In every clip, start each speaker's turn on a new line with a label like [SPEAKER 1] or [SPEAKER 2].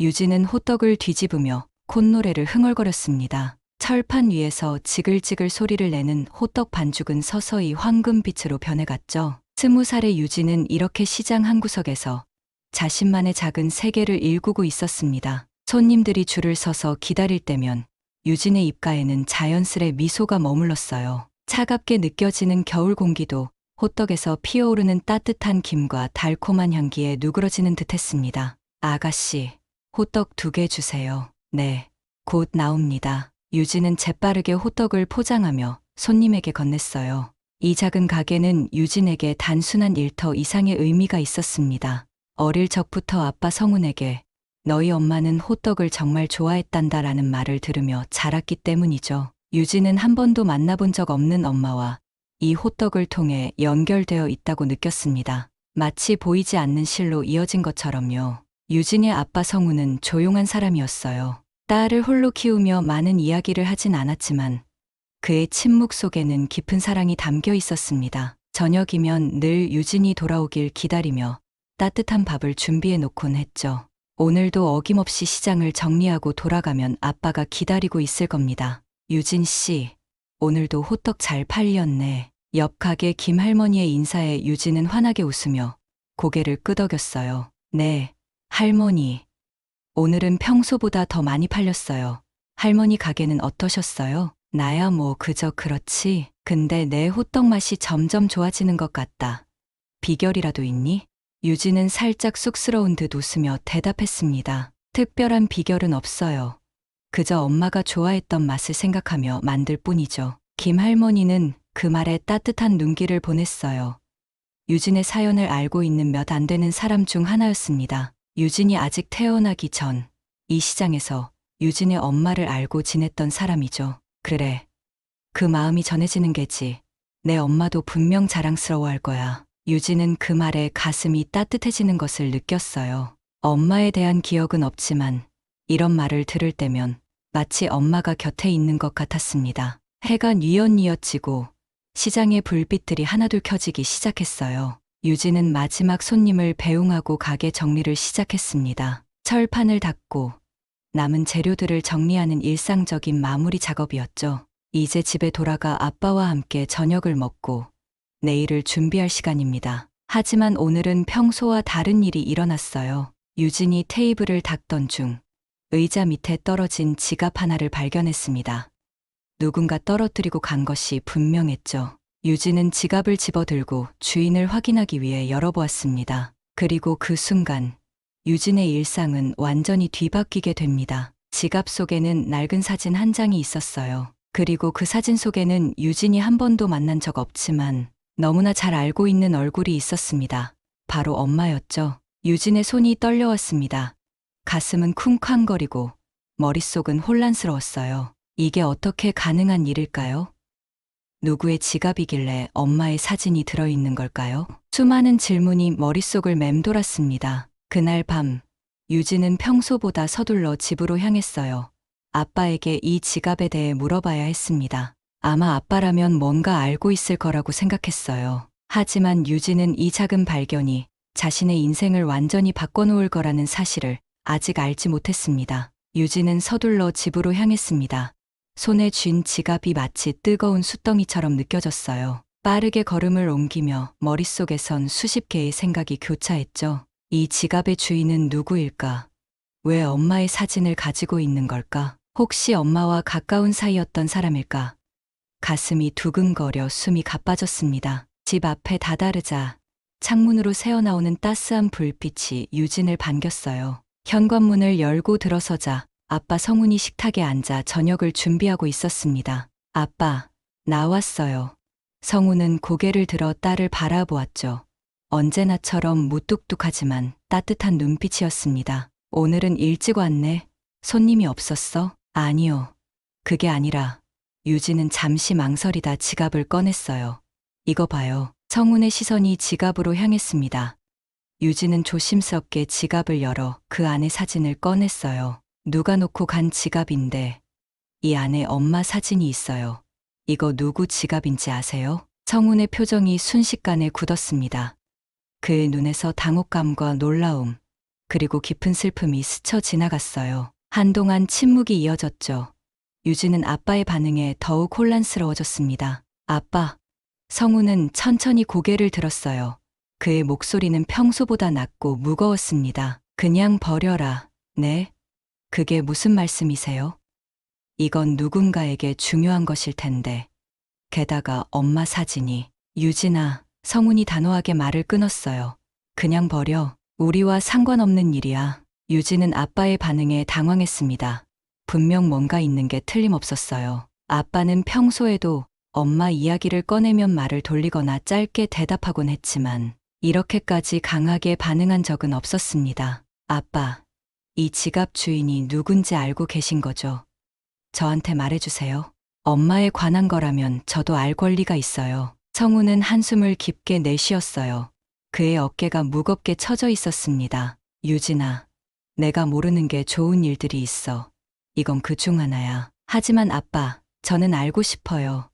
[SPEAKER 1] 유진은 호떡을 뒤집으며 콧노래를 흥얼거렸습니다. 철판 위에서 지글지글 소리를 내는 호떡 반죽은 서서히 황금빛으로 변해갔죠. 20살의 유진은 이렇게 시장 한 구석에서 자신만의 작은 세계를 일구고 있었습니다. 손님들이 줄을 서서 기다릴 때면 유진의 입가에는 자연스레 미소가 머물렀어요. 차갑게 느껴지는 겨울 공기도 호떡에서 피어오르는 따뜻한 김과 달콤한 향기에 누그러지는 듯했습니다. 아가씨, 호떡 2개 주세요. 네, 곧 나옵니다. 유진은 재빠르게 호떡을 포장하며 손님에게 건넸어요. 이 작은 가게는 유진에게 단순한 일터 이상의 의미가 있었습니다. 어릴 적부터 아빠 성훈에게 너희 엄마는 호떡을 정말 좋아했단다라는 말을 들으며 자랐기 때문이죠. 유진은 한 번도 만나본 적 없는 엄마와 이 호떡을 통해 연결되어 있다고 느꼈습니다. 마치 보이지 않는 실로 이어진 것처럼요. 유진의 아빠 성훈은 조용한 사람이었어요. 딸을 홀로 키우며 많은 이야기를 하진 않았지만 그의 침묵 속에는 깊은 사랑이 담겨 있었습니다. 저녁이면 늘 유진이 돌아오길 기다리며 따뜻한 밥을 준비해 놓곤 했죠. 오늘도 어김없이 시장을 정리하고 돌아가면 아빠가 기다리고 있을 겁니다. 유진 씨, 오늘도 호떡 잘 팔렸네. 옆 가게 김 할머니의 인사에 유진은 환하게 웃으며 고개를 끄덕였어요. 네, 할머니. 오늘은 평소보다 더 많이 팔렸어요. 할머니 가게는 어떠셨어요? 나야 뭐 그저 그렇지. 근데 내 호떡 맛이 점점 좋아지는 것 같다. 비결이라도 있니? 유진은 살짝 쑥스러운 듯 웃으며 대답했습니다. 특별한 비결은 없어요. 그저 엄마가 좋아했던 맛을 생각하며 만들 뿐이죠. 김 할머니는 그 말에 따뜻한 눈길을 보냈어요. 유진의 사연을 알고 있는 몇 안 되는 사람 중 하나였습니다. 유진이 아직 태어나기 전 이 시장에서 유진의 엄마를 알고 지냈던 사람이죠. 그래, 그 마음이 전해지는 게지. 내 엄마도 분명 자랑스러워할 거야. 유진은 그 말에 가슴이 따뜻해지는 것을 느꼈어요. 엄마에 대한 기억은 없지만 이런 말을 들을 때면 마치 엄마가 곁에 있는 것 같았습니다. 해가 뉘엿뉘엿지고 시장의 불빛들이 하나둘 켜지기 시작했어요. 유진은 마지막 손님을 배웅하고 가게 정리를 시작했습니다. 철판을 닫고 남은 재료들을 정리하는 일상적인 마무리 작업이었죠. 이제 집에 돌아가 아빠와 함께 저녁을 먹고 내일을 준비할 시간입니다. 하지만 오늘은 평소와 다른 일이 일어났어요. 유진이 테이블을 닦던 중 의자 밑에 떨어진 지갑 하나를 발견했습니다. 누군가 떨어뜨리고 간 것이 분명했죠. 유진은 지갑을 집어들고 주인을 확인하기 위해 열어보았습니다. 그리고 그 순간 유진의 일상은 완전히 뒤바뀌게 됩니다. 지갑 속에는 낡은 사진 한 장이 있었어요. 그리고 그 사진 속에는 유진이 한 번도 만난 적 없지만 너무나 잘 알고 있는 얼굴이 있었습니다. 바로 엄마였죠. 유진의 손이 떨려왔습니다. 가슴은 쿵쾅거리고 머릿속은 혼란스러웠어요. 이게 어떻게 가능한 일일까요? 누구의 지갑이길래 엄마의 사진이 들어있는 걸까요? 수많은 질문이 머릿속을 맴돌았습니다. 그날 밤, 유진은 평소보다 서둘러 집으로 향했어요. 아빠에게 이 지갑에 대해 물어봐야 했습니다. 아마 아빠라면 뭔가 알고 있을 거라고 생각했어요. 하지만 유진은 이 작은 발견이 자신의 인생을 완전히 바꿔놓을 거라는 사실을 아직 알지 못했습니다. 유진은 서둘러 집으로 향했습니다. 손에 쥔 지갑이 마치 뜨거운 숯덩이처럼 느껴졌어요. 빠르게 걸음을 옮기며 머릿속에선 수십 개의 생각이 교차했죠. 이 지갑의 주인은 누구일까? 왜 엄마의 사진을 가지고 있는 걸까? 혹시 엄마와 가까운 사이였던 사람일까? 가슴이 두근거려 숨이 가빠졌습니다. 집 앞에 다다르자 창문으로 새어나오는 따스한 불빛이 유진을 반겼어요. 현관문을 열고 들어서자 아빠 성훈이 식탁에 앉아 저녁을 준비하고 있었습니다. 아빠, 나왔어요. 성훈은 고개를 들어 딸을 바라보았죠. 언제나처럼 무뚝뚝하지만 따뜻한 눈빛이었습니다. 오늘은 일찍 왔네. 손님이 없었어? 아니요. 그게 아니라 유진은 잠시 망설이다 지갑을 꺼냈어요. 이거 봐요. 성훈의 시선이 지갑으로 향했습니다. 유진은 조심스럽게 지갑을 열어 그 안에 사진을 꺼냈어요. 누가 놓고 간 지갑인데 이 안에 엄마 사진이 있어요. 이거 누구 지갑인지 아세요? 성훈의 표정이 순식간에 굳었습니다. 그의 눈에서 당혹감과 놀라움, 그리고 깊은 슬픔이 스쳐 지나갔어요. 한동안 침묵이 이어졌죠. 유진은 아빠의 반응에 더욱 혼란스러워졌습니다. 아빠. 성우는 천천히 고개를 들었어요. 그의 목소리는 평소보다 낮고 무거웠습니다. 그냥 버려라. 네? 그게 무슨 말씀이세요? 이건 누군가에게 중요한 것일 텐데. 게다가 엄마 사진이. 유진아, 성훈이 단호하게 말을 끊었어요. 그냥 버려. 우리와 상관없는 일이야. 유진은 아빠의 반응에 당황했습니다. 분명 뭔가 있는 게 틀림없었어요. 아빠는 평소에도 엄마 이야기를 꺼내면 말을 돌리거나 짧게 대답하곤 했지만 이렇게까지 강하게 반응한 적은 없었습니다. 아빠, 이 지갑 주인이 누군지 알고 계신 거죠? 저한테 말해주세요. 엄마에 관한 거라면 저도 알 권리가 있어요. 성우는 한숨을 깊게 내쉬었어요. 그의 어깨가 무겁게 처져 있었습니다. 유진아, 내가 모르는 게 좋은 일들이 있어. 이건 그 중 하나야. 하지만 아빠, 저는 알고 싶어요.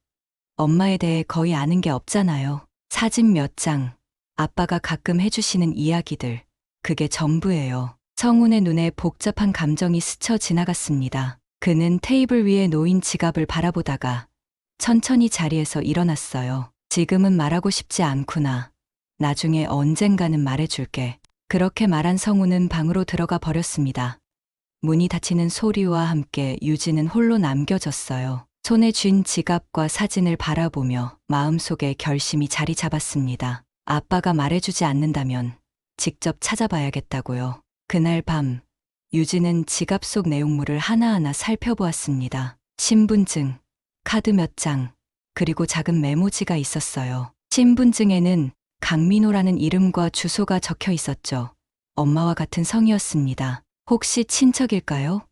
[SPEAKER 1] 엄마에 대해 거의 아는 게 없잖아요. 사진 몇 장, 아빠가 가끔 해주시는 이야기들, 그게 전부예요. 성훈의 눈에 복잡한 감정이 스쳐 지나갔습니다. 그는 테이블 위에 놓인 지갑을 바라보다가 천천히 자리에서 일어났어요. 지금은 말하고 싶지 않구나. 나중에 언젠가는 말해줄게. 그렇게 말한 성훈은 방으로 들어가 버렸습니다. 문이 닫히는 소리와 함께 유진은 홀로 남겨졌어요. 손에 쥔 지갑과 사진을 바라보며 마음속에 결심이 자리 잡았습니다. 아빠가 말해주지 않는다면 직접 찾아봐야겠다고요. 그날 밤, 유진은 지갑 속 내용물을 하나하나 살펴보았습니다. 신분증, 카드 몇 장, 그리고 작은 메모지가 있었어요. 신분증에는 강민호라는 이름과 주소가 적혀 있었죠. 엄마와 같은 성이었습니다. 혹시 친척일까요?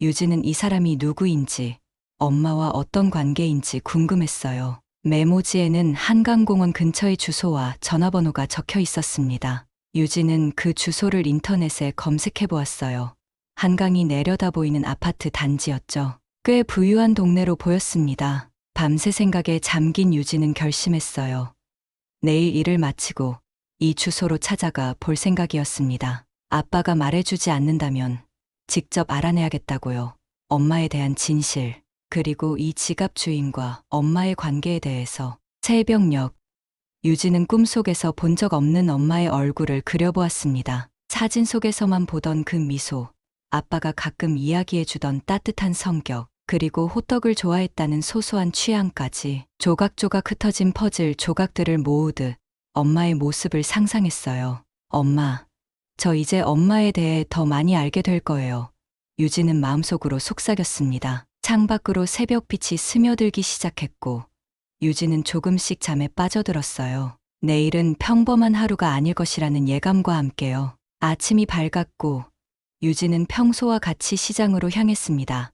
[SPEAKER 1] 유진은 이 사람이 누구인지, 엄마와 어떤 관계인지 궁금했어요. 메모지에는 한강공원 근처의 주소와 전화번호가 적혀 있었습니다. 유진은 그 주소를 인터넷에 검색해 보았어요. 한강이 내려다 보이는 아파트 단지였죠. 꽤 부유한 동네로 보였습니다. 밤새 생각에 잠긴 유진은 결심했어요. 내일 일을 마치고 이 주소로 찾아가 볼 생각이었습니다. 아빠가 말해주지 않는다면 직접 알아내야겠다고요. 엄마에 대한 진실, 그리고 이 지갑 주인과 엄마의 관계에 대해서. 새벽녘, 유진은 꿈속에서 본 적 없는 엄마의 얼굴을 그려보았습니다. 사진 속에서만 보던 그 미소, 아빠가 가끔 이야기해주던 따뜻한 성격, 그리고 호떡을 좋아했다는 소소한 취향까지 조각조각 흩어진 퍼즐 조각들을 모으듯 엄마의 모습을 상상했어요. 엄마, 저 이제 엄마에 대해 더 많이 알게 될 거예요. 유진은 마음속으로 속삭였습니다. 창밖으로 새벽빛이 스며들기 시작했고 유진은 조금씩 잠에 빠져들었어요. 내일은 평범한 하루가 아닐 것이라는 예감과 함께요. 아침이 밝았고 유진은 평소와 같이 시장으로 향했습니다.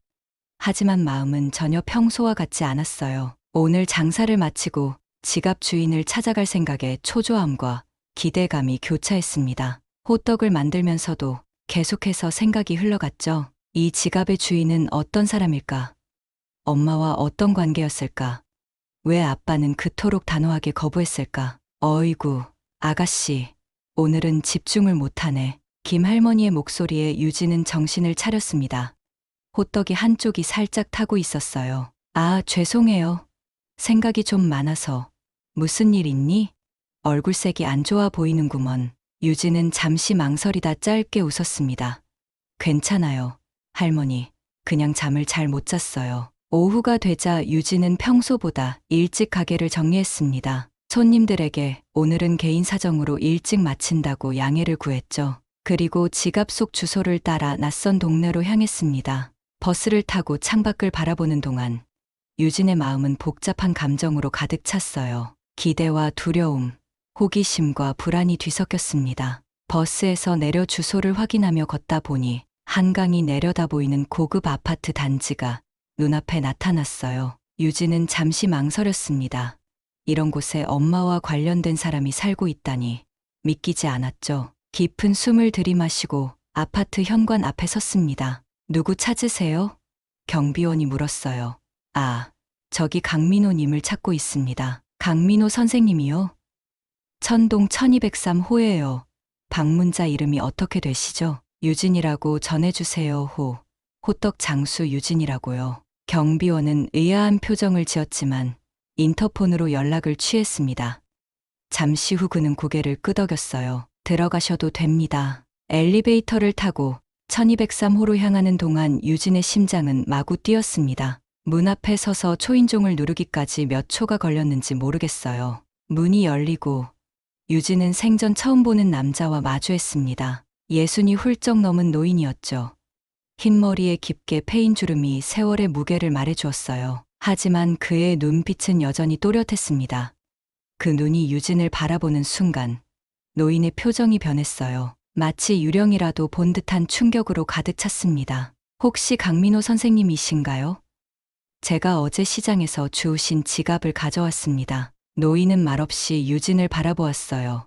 [SPEAKER 1] 하지만 마음은 전혀 평소와 같지 않았어요. 오늘 장사를 마치고 지갑 주인을 찾아갈 생각에 초조함과 기대감이 교차했습니다. 호떡을 만들면서도 계속해서 생각이 흘러갔죠. 이 지갑의 주인은 어떤 사람일까? 엄마와 어떤 관계였을까? 왜 아빠는 그토록 단호하게 거부했을까? 어이구, 아가씨, 오늘은 집중을 못하네. 김할머니의 목소리에 유진은 정신을 차렸습니다. 호떡이 한쪽이 살짝 타고 있었어요. 아, 죄송해요. 생각이 좀 많아서. 무슨 일 있니? 얼굴색이 안 좋아 보이는구먼. 유진은 잠시 망설이다 짧게 웃었습니다. 괜찮아요, 할머니. 그냥 잠을 잘 못 잤어요. 오후가 되자 유진은 평소보다 일찍 가게를 정리했습니다. 손님들에게 오늘은 개인 사정으로 일찍 마친다고 양해를 구했죠. 그리고 지갑 속 주소를 따라 낯선 동네로 향했습니다. 버스를 타고 창밖을 바라보는 동안 유진의 마음은 복잡한 감정으로 가득 찼어요. 기대와 두려움, 호기심과 불안이 뒤섞였습니다. 버스에서 내려 주소를 확인하며 걷다 보니 한강이 내려다 보이는 고급 아파트 단지가 눈앞에 나타났어요. 유진은 잠시 망설였습니다. 이런 곳에 엄마와 관련된 사람이 살고 있다니 믿기지 않았죠. 깊은 숨을 들이마시고 아파트 현관 앞에 섰습니다. 누구 찾으세요? 경비원이 물었어요. 아, 저기 강민호님을 찾고 있습니다. 강민호 선생님이요? 천동 1203호예요. 방문자 이름이 어떻게 되시죠? 유진이라고 전해주세요. 호떡 장수 유진이라고요. 경비원은 의아한 표정을 지었지만 인터폰으로 연락을 취했습니다. 잠시 후 그는 고개를 끄덕였어요. 들어가셔도 됩니다. 엘리베이터를 타고 1203호로 향하는 동안 유진의 심장은 마구 뛰었습니다. 문 앞에 서서 초인종을 누르기까지 몇 초가 걸렸는지 모르겠어요. 문이 열리고 유진은 생전 처음 보는 남자와 마주했습니다. 60이 훌쩍 넘은 노인이었죠. 흰머리에 깊게 패인 주름이 세월의 무게를 말해주었어요. 하지만 그의 눈빛은 여전히 또렷했습니다. 그 눈이 유진을 바라보는 순간 노인의 표정이 변했어요. 마치 유령이라도 본 듯한 충격으로 가득 찼습니다. 혹시 강민호 선생님이신가요? 제가 어제 시장에서 주우신 지갑을 가져왔습니다. 노인은 말없이 유진을 바라보았어요.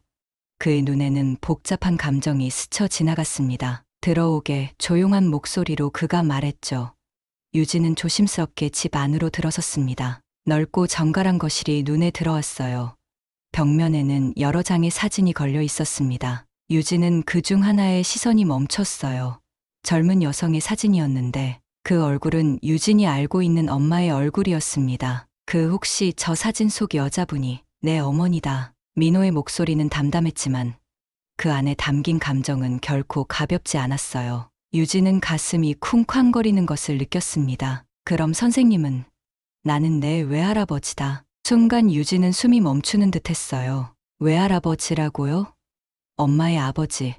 [SPEAKER 1] 그의 눈에는 복잡한 감정이 스쳐 지나갔습니다. 들어오게 조용한 목소리로 그가 말했죠. 유진은 조심스럽게 집 안으로 들어섰습니다. 넓고 정갈한 거실이 눈에 들어왔어요. 벽면에는 여러 장의 사진이 걸려 있었습니다. 유진은 그 중 하나에 시선이 멈췄어요. 젊은 여성의 사진이었는데 그 얼굴은 유진이 알고 있는 엄마의 얼굴이었습니다. 혹시 저 사진 속 여자분이 내 어머니다. 민호의 목소리는 담담했지만 그 안에 담긴 감정은 결코 가볍지 않았어요. 유진은 가슴이 쿵쾅거리는 것을 느꼈습니다. 그럼 선생님은? 나는 내 외할아버지다. 순간 유진은 숨이 멈추는 듯 했어요. 외할아버지라고요? 엄마의 아버지.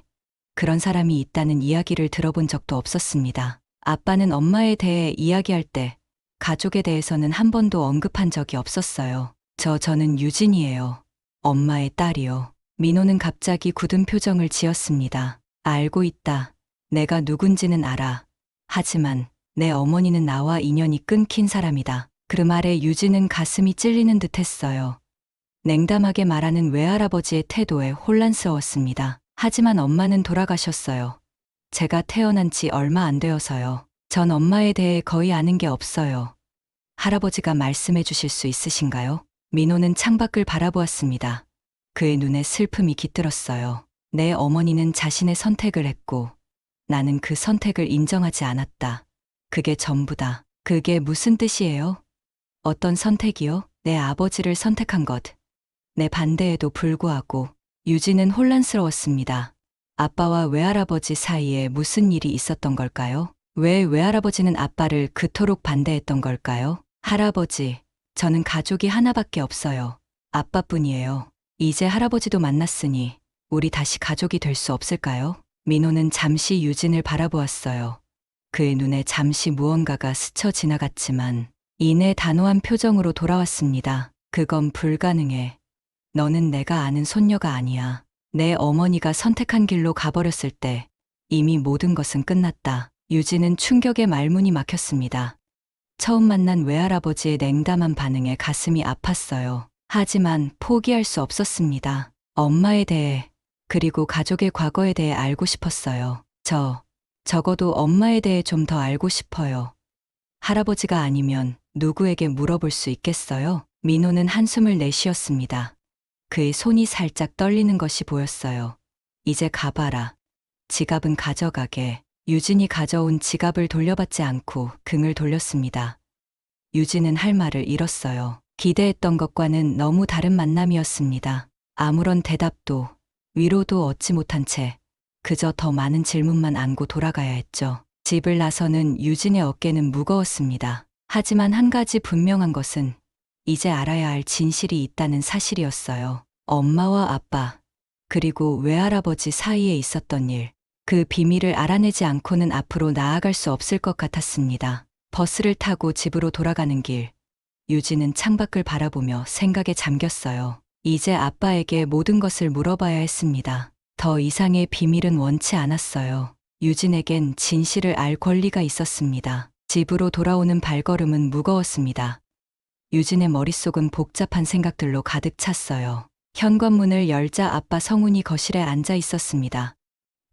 [SPEAKER 1] 그런 사람이 있다는 이야기를 들어본 적도 없었습니다. 아빠는 엄마에 대해 이야기할 때 가족에 대해서는 한 번도 언급한 적이 없었어요. 저는 유진이에요. 엄마의 딸이요. 민호는 갑자기 굳은 표정을 지었습니다. 알고 있다. 내가 누군지는 알아. 하지만 내 어머니는 나와 인연이 끊긴 사람이다. 그 말에 유진은 가슴이 찔리는 듯 했어요. 냉담하게 말하는 외할아버지의 태도에 혼란스러웠습니다. 하지만 엄마는 돌아가셨어요. 제가 태어난 지 얼마 안 되어서요. 전 엄마에 대해 거의 아는 게 없어요. 할아버지가 말씀해 주실 수 있으신가요? 민호는 창밖을 바라보았습니다. 그의 눈에 슬픔이 깃들었어요. 내 어머니는 자신의 선택을 했고 나는 그 선택을 인정하지 않았다. 그게 전부다. 그게 무슨 뜻이에요? 어떤 선택이요? 내 아버지를 선택한 것. 내 반대에도 불구하고 유진은 혼란스러웠습니다. 아빠와 외할아버지 사이에 무슨 일이 있었던 걸까요? 왜 외할아버지는 아빠를 그토록 반대했던 걸까요? 할아버지, 저는 가족이 하나밖에 없어요. 아빠뿐이에요. 이제 할아버지도 만났으니 우리 다시 가족이 될 수 없을까요? 민호는 잠시 유진을 바라보았어요. 그의 눈에 잠시 무언가가 스쳐 지나갔지만 이내 단호한 표정으로 돌아왔습니다. 그건 불가능해. 너는 내가 아는 손녀가 아니야. 내 어머니가 선택한 길로 가버렸을 때 이미 모든 것은 끝났다. 유진은 충격에 말문이 막혔습니다. 처음 만난 외할아버지의 냉담한 반응에 가슴이 아팠어요. 하지만 포기할 수 없었습니다. 엄마에 대해 그리고 가족의 과거에 대해 알고 싶었어요. 적어도 엄마에 대해 좀 더 알고 싶어요. 할아버지가 아니면 누구에게 물어볼 수 있겠어요? 민호는 한숨을 내쉬었습니다. 그의 손이 살짝 떨리는 것이 보였어요. 이제 가봐라. 지갑은 가져가게. 유진이 가져온 지갑을 돌려받지 않고 등을 돌렸습니다. 유진은 할 말을 잃었어요. 기대했던 것과는 너무 다른 만남이었습니다. 아무런 대답도 위로도 얻지 못한 채 그저 더 많은 질문만 안고 돌아가야 했죠. 집을 나서는 유진의 어깨는 무거웠습니다. 하지만 한 가지 분명한 것은 이제 알아야 할 진실이 있다는 사실이었어요. 엄마와 아빠, 그리고 외할아버지 사이에 있었던 일, 그 비밀을 알아내지 않고는 앞으로 나아갈 수 없을 것 같았습니다. 버스를 타고 집으로 돌아가는 길, 유진은 창밖을 바라보며 생각에 잠겼어요. 이제 아빠에게 모든 것을 물어봐야 했습니다. 더 이상의 비밀은 원치 않았어요. 유진에겐 진실을 알 권리가 있었습니다. 집으로 돌아오는 발걸음은 무거웠습니다. 유진의 머릿속은 복잡한 생각들로 가득 찼어요. 현관문을 열자 아빠 성훈이 거실에 앉아 있었습니다.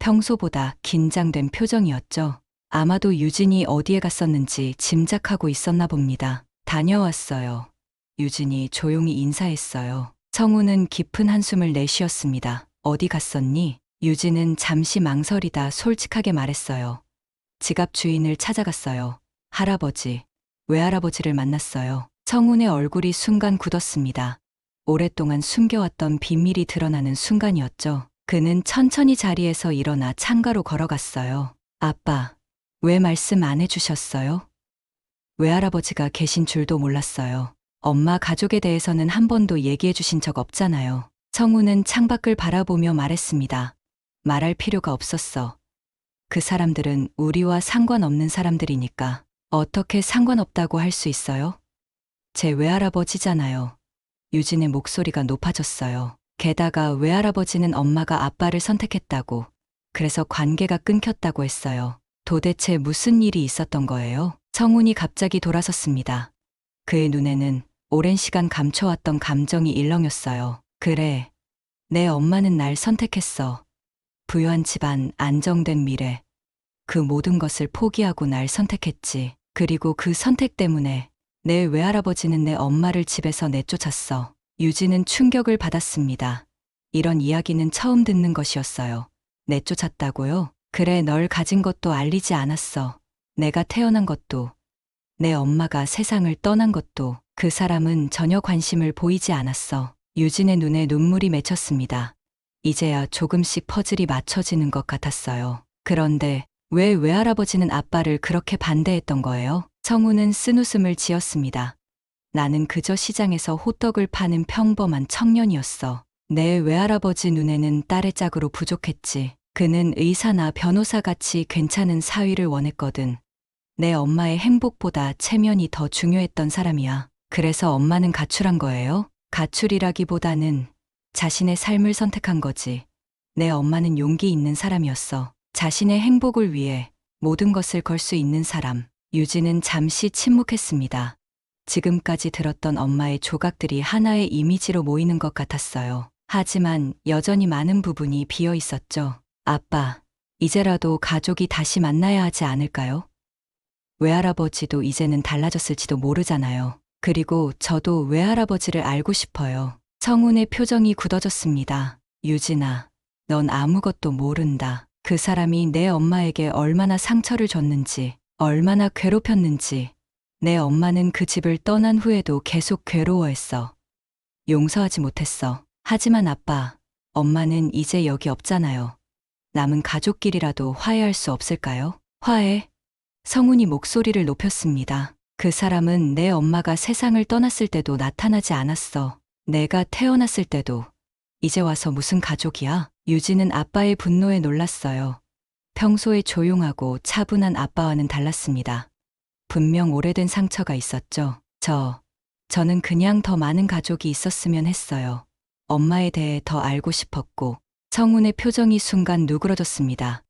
[SPEAKER 1] 평소보다 긴장된 표정이었죠. 아마도 유진이 어디에 갔었는지 짐작하고 있었나 봅니다. 다녀왔어요. 유진이 조용히 인사했어요. 성훈은 깊은 한숨을 내쉬었습니다. 어디 갔었니? 유진은 잠시 망설이다 솔직하게 말했어요. 지갑 주인을 찾아갔어요. 할아버지, 외할아버지를 만났어요. 성훈의 얼굴이 순간 굳었습니다. 오랫동안 숨겨왔던 비밀이 드러나는 순간이었죠. 그는 천천히 자리에서 일어나 창가로 걸어갔어요. 아빠, 왜 말씀 안 해주셨어요? 외할아버지가 계신 줄도 몰랐어요. 엄마 가족에 대해서는 한 번도 얘기해 주신 적 없잖아요. 성우는 창밖을 바라보며 말했습니다. 말할 필요가 없었어. 그 사람들은 우리와 상관없는 사람들이니까. 어떻게 상관없다고 할 수 있어요? 제 외할아버지잖아요. 유진의 목소리가 높아졌어요. 게다가 외할아버지는 엄마가 아빠를 선택했다고, 그래서 관계가 끊겼다고 했어요. 도대체 무슨 일이 있었던 거예요? 성훈이 갑자기 돌아섰습니다. 그의 눈에는 오랜 시간 감춰왔던 감정이 일렁였어요. 그래, 내 엄마는 날 선택했어. 부유한 집안, 안정된 미래. 그 모든 것을 포기하고 날 선택했지. 그리고 그 선택 때문에 내 외할아버지는 내 엄마를 집에서 내쫓았어. 유진은 충격을 받았습니다. 이런 이야기는 처음 듣는 것이었어요. 내쫓았다고요? 그래, 널 가진 것도 알리지 않았어. 내가 태어난 것도, 내 엄마가 세상을 떠난 것도. 그 사람은 전혀 관심을 보이지 않았어. 유진의 눈에 눈물이 맺혔습니다. 이제야 조금씩 퍼즐이 맞춰지는 것 같았어요. 그런데 왜 외할아버지는 아빠를 그렇게 반대했던 거예요? 성우는 쓴웃음을 지었습니다. 나는 그저 시장에서 호떡을 파는 평범한 청년이었어. 내 외할아버지 눈에는 딸의 짝으로 부족했지. 그는 의사나 변호사같이 괜찮은 사위를 원했거든. 내 엄마의 행복보다 체면이 더 중요했던 사람이야. 그래서 엄마는 가출한 거예요? 가출이라기보다는 자신의 삶을 선택한 거지. 내 엄마는 용기 있는 사람이었어. 자신의 행복을 위해 모든 것을 걸 수 있는 사람. 유진은 잠시 침묵했습니다. 지금까지 들었던 엄마의 조각들이 하나의 이미지로 모이는 것 같았어요. 하지만 여전히 많은 부분이 비어 있었죠. 아빠, 이제라도 가족이 다시 만나야 하지 않을까요? 외할아버지도 이제는 달라졌을지도 모르잖아요. 그리고 저도 외할아버지를 알고 싶어요. 성훈의 표정이 굳어졌습니다. 유진아, 넌 아무것도 모른다. 그 사람이 내 엄마에게 얼마나 상처를 줬는지, 얼마나 괴롭혔는지. 내 엄마는 그 집을 떠난 후에도 계속 괴로워했어. 용서하지 못했어. 하지만 아빠, 엄마는 이제 여기 없잖아요. 남은 가족끼리라도 화해할 수 없을까요? 화해? 성훈이 목소리를 높였습니다. 그 사람은 내 엄마가 세상을 떠났을 때도 나타나지 않았어. 내가 태어났을 때도. 이제 와서 무슨 가족이야? 유진은 아빠의 분노에 놀랐어요. 평소에 조용하고 차분한 아빠와는 달랐습니다. 분명 오래된 상처가 있었죠. 저는 그냥 더 많은 가족이 있었으면 했어요. 엄마에 대해 더 알고 싶었고. 성훈의 표정이 순간 누그러졌습니다.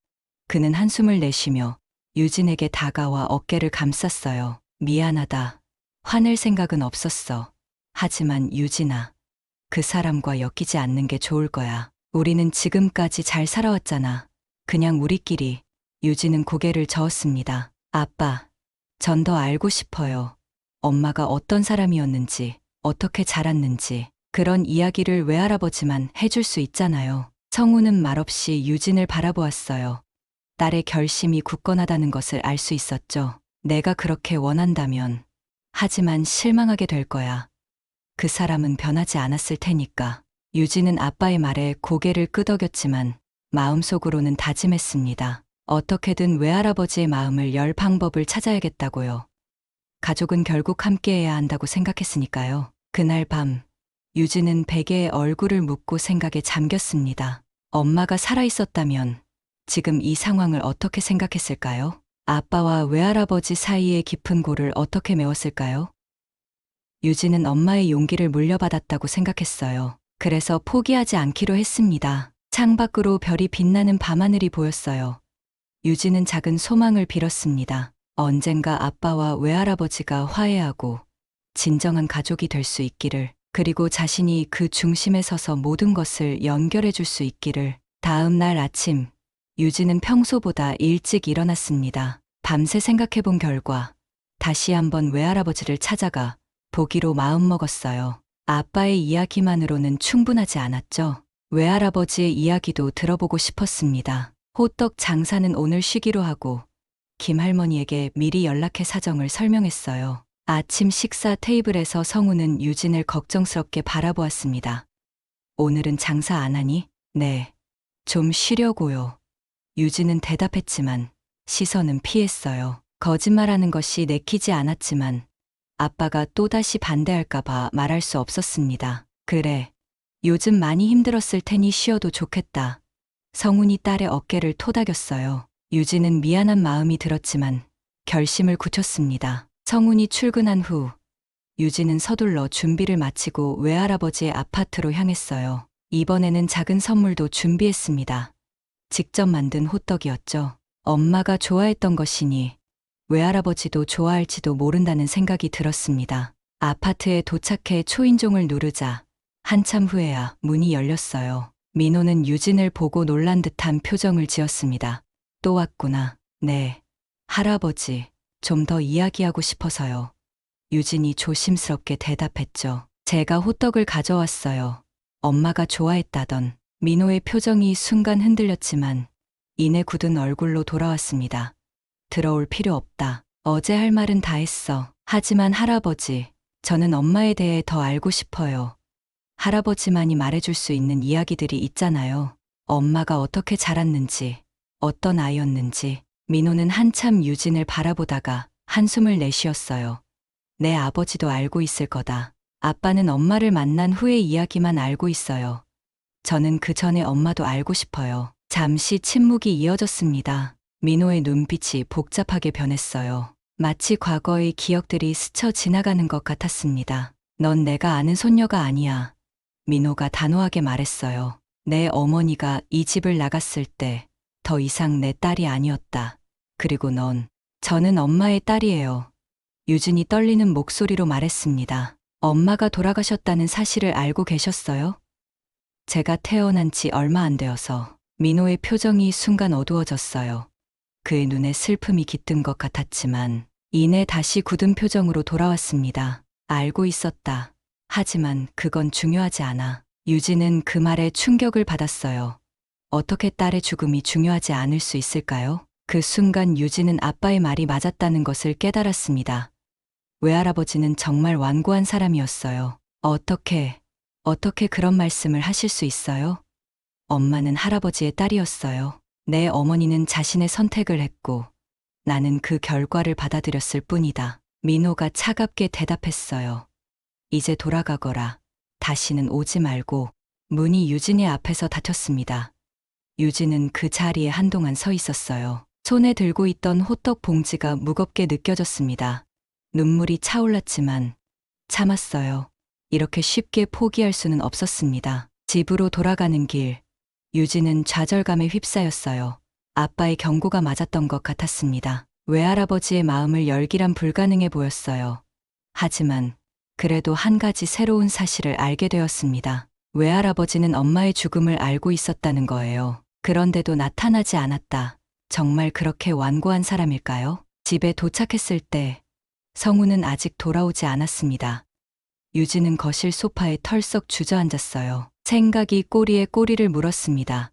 [SPEAKER 1] 그는 한숨을 내쉬며 유진에게 다가와 어깨를 감쌌어요. 미안하다. 화낼 생각은 없었어. 하지만 유진아, 그 사람과 엮이지 않는 게 좋을 거야. 우리는 지금까지 잘 살아왔잖아. 그냥 우리끼리. 유진은 고개를 저었습니다. 아빠, 전 더 알고 싶어요. 엄마가 어떤 사람이었는지, 어떻게 자랐는지. 그런 이야기를 외할아버지만 해줄 수 있잖아요. 성우는 말없이 유진을 바라보았어요. 딸의 결심이 굳건하다는 것을 알 수 있었죠. 내가 그렇게 원한다면. 하지만 실망하게 될 거야. 그 사람은 변하지 않았을 테니까. 유진은 아빠의 말에 고개를 끄덕였지만 마음속으로는 다짐했습니다. 어떻게든 외할아버지의 마음을 열 방법을 찾아야겠다고요. 가족은 결국 함께해야 한다고 생각했으니까요. 그날 밤, 유진은 베개에 얼굴을 묻고 생각에 잠겼습니다. 엄마가 살아있었다면 지금 이 상황을 어떻게 생각했을까요? 아빠와 외할아버지 사이의 깊은 골을 어떻게 메웠을까요? 유진은 엄마의 용기를 물려받았다고 생각했어요. 그래서 포기하지 않기로 했습니다. 창밖으로 별이 빛나는 밤하늘이 보였어요. 유진은 작은 소망을 빌었습니다. 언젠가 아빠와 외할아버지가 화해하고 진정한 가족이 될 수 있기를. 그리고 자신이 그 중심에 서서 모든 것을 연결해 줄 수 있기를. 다음 날 아침, 유진은 평소보다 일찍 일어났습니다. 밤새 생각해 본 결과 다시 한번 외할아버지를 찾아가 보기로 마음먹었어요. 아빠의 이야기만으로는 충분하지 않았죠. 외할아버지의 이야기도 들어보고 싶었습니다. 호떡 장사는 오늘 쉬기로 하고 김할머니에게 미리 연락해 사정을 설명했어요. 아침 식사 테이블에서 성우는 유진을 걱정스럽게 바라보았습니다. 오늘은 장사 안 하니? 네. 좀 쉬려고요. 유진은 대답했지만 시선은 피했어요. 거짓말하는 것이 내키지 않았지만 아빠가 또다시 반대할까봐 말할 수 없었습니다. 그래. 요즘 많이 힘들었을 테니 쉬어도 좋겠다. 성훈이 딸의 어깨를 토닥였어요. 유진은 미안한 마음이 들었지만 결심을 굳혔습니다. 성훈이 출근한 후 유진은 서둘러 준비를 마치고 외할아버지의 아파트로 향했어요. 이번에는 작은 선물도 준비했습니다. 직접 만든 호떡이었죠. 엄마가 좋아했던 것이니 외할아버지도 좋아할지도 모른다는 생각이 들었습니다. 아파트에 도착해 초인종을 누르자 한참 후에야 문이 열렸어요. 민호는 유진을 보고 놀란 듯한 표정을 지었습니다. 또 왔구나. 네. 할아버지, 좀 더 이야기하고 싶어서요. 유진이 조심스럽게 대답했죠. 제가 호떡을 가져왔어요. 엄마가 좋아했다던. 민호의 표정이 순간 흔들렸지만 이내 굳은 얼굴로 돌아왔습니다. 들어올 필요 없다. 어제 할 말은 다 했어. 하지만 할아버지, 저는 엄마에 대해 더 알고 싶어요. 할아버지만이 말해줄 수 있는 이야기들이 있잖아요. 엄마가 어떻게 자랐는지, 어떤 아이였는지. 민호는 한참 유진을 바라보다가 한숨을 내쉬었어요. 내 아버지도 알고 있을 거다. 아빠는 엄마를 만난 후의 이야기만 알고 있어요. 저는 그 전에 엄마도 알고 싶어요. 잠시 침묵이 이어졌습니다. 민호의 눈빛이 복잡하게 변했어요. 마치 과거의 기억들이 스쳐 지나가는 것 같았습니다. 넌 내가 아는 손녀가 아니야. 민호가 단호하게 말했어요. 내 어머니가 이 집을 나갔을 때 더 이상 내 딸이 아니었다. 그리고 저는 엄마의 딸이에요. 유진이 떨리는 목소리로 말했습니다. 엄마가 돌아가셨다는 사실을 알고 계셨어요? 제가 태어난 지 얼마 안 되어서. 민호의 표정이 순간 어두워졌어요. 그의 눈에 슬픔이 깃든 것 같았지만 이내 다시 굳은 표정으로 돌아왔습니다. 알고 있었다. 하지만 그건 중요하지 않아. 유진은 그 말에 충격을 받았어요. 어떻게 딸의 죽음이 중요하지 않을 수 있을까요? 그 순간 유진은 아빠의 말이 맞았다는 것을 깨달았습니다. 외할아버지는 정말 완고한 사람이었어요. 어떻게 그런 말씀을 하실 수 있어요? 엄마는 할아버지의 딸이었어요. 내 어머니는 자신의 선택을 했고 나는 그 결과를 받아들였을 뿐이다. 민호가 차갑게 대답했어요. 이제 돌아가거라. 다시는 오지 말고. 문이 유진의 앞에서 닫혔습니다. 유진은 그 자리에 한동안 서 있었어요. 손에 들고 있던 호떡 봉지가 무겁게 느껴졌습니다. 눈물이 차올랐지만 참았어요. 이렇게 쉽게 포기할 수는 없었습니다. 집으로 돌아가는 길, 유진은 좌절감에 휩싸였어요. 아빠의 경고가 맞았던 것 같았습니다. 외할아버지의 마음을 열기란 불가능해 보였어요. 하지만 그래도 한 가지 새로운 사실을 알게 되었습니다. 외할아버지는 엄마의 죽음을 알고 있었다는 거예요. 그런데도 나타나지 않았다. 정말 그렇게 완고한 사람일까요? 집에 도착했을 때 성우는 아직 돌아오지 않았습니다. 유진은 거실 소파에 털썩 주저앉았어요. 생각이 꼬리에 꼬리를 물었습니다.